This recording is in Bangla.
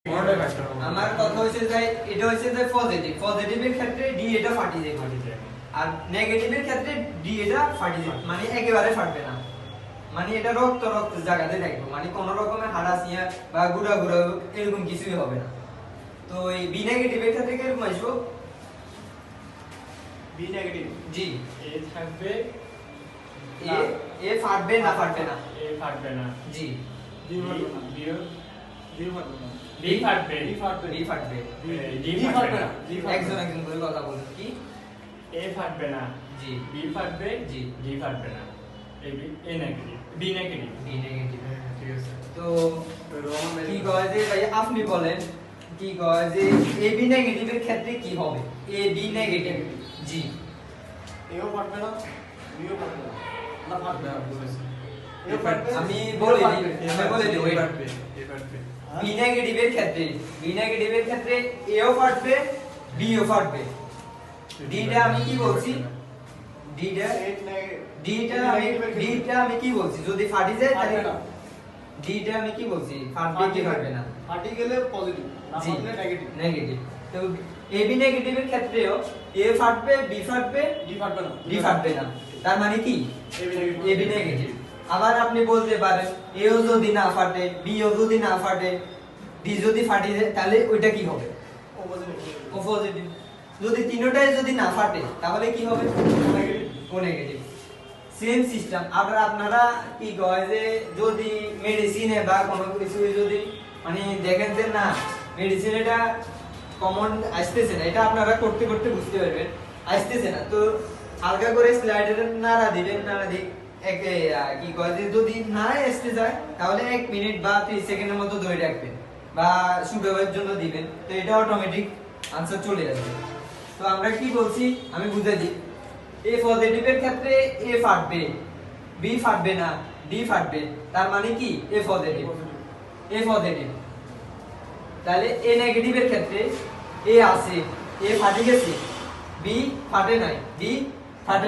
আমার কথা হচ্ছে যে এটা হচ্ছে যে পজিটিভ পজিটিভের ক্ষেত্রে ডি এটা ফাটি যায় আর নেগেটিভের ক্ষেত্রে ডি এটা ফাটি যায় মানে একেবারে ফাটবে না মানে এটা রক্ত রক্ত জায়গাতে থাকবে মানে কোন রকমের হাড়াসিয়া বা গুড়া গুড়া এরকম কিছুই হবে না তো এই বি নেগেটিভের ক্ষেত্রে কি এরকম আসবে বি নেগেটিভ জি এ থাকবে এ ফাটবে না এ ফাটবে না জি বি ফাটবে না বি ফাটবে না বি ফাটবে বি ফাটবে ডি ফাটবে না একজন একজন করে কথা বলুন কি এ ফাটবে না জি বি ফাটবে জি ডি ফাটবে না A negative B negative B negative ঠিক আছে তো কি কয় যে ভাই আপনি বলেন কি কয় যে এ বি নেগেটিভের ক্ষেত্রে কি হবে এ বি নেগেটিভ জি এও ফাটবে না বিও ফাটবে না না ফাটবে না বুঝেছি এও ফাটবে আমি বলে দিই এ ফাটবে বি নেগেটিভের ক্ষেত্রে এও ফাটবে বিও ফাটবে ডিটা আমি কি বলছি ডিটা আমি কি বলছি যদি ফাটি যায় তাহলে ডিটা আমি কি বলছি ফাটবে কি ফাটবে না ফাটি গেলে পজিটিভ না ফাটলে নেগেটিভ নেগেটিভ তো এবি নেগেটিভের ক্ষেত্রেও এ ফাটবে বি ফাটবে ডি ফাটবে না তার মানে কি এবি নেগেটিভ আবার আপনি বলতে পারেন এও যদি না ফাটে বিও যদি না ফাটে ডি যদি ফাটি যায় তাহলে ওইটা কি হবে ও পজিটিভ যদি তিনটাই যদি না ফাটে তাহলে কি হবে ও নেগেটিভ সেম সিস্টেম আবার আপনারা কি কয় যে যদি মেডিসিনে বা কোনো কিছু যদি মানে দেখেন যে না মেডিসিন এটা কমন আসতেছে না এটা আপনারা করতে করতে বুঝতে পারবেন আসতেছে না তো হালকা করে স্লাইডের নাড়া দিবেন নাড়া দিয়ে কি কয় যে যদি না আসতে যায় তাহলে 1 মিনিট বা 30 সেকেন্ডের মতো ধরে রাখবেন বা শুকাবার জন্য দিবেন তো এটা অটোমেটিক আনসার চলে আসবে তো আমরা কি বলছি আমি বুঝাই দিই এ পজিটিভের ক্ষেত্রে এ ফাটবে বি ফাটবে না ডি ফাটবে তার মানে কি এ পজিটিভ তাহলে এ নেগেটিভের ক্ষেত্রে এ আছে এ ফাটে গেছে বি ফাটে নাই বি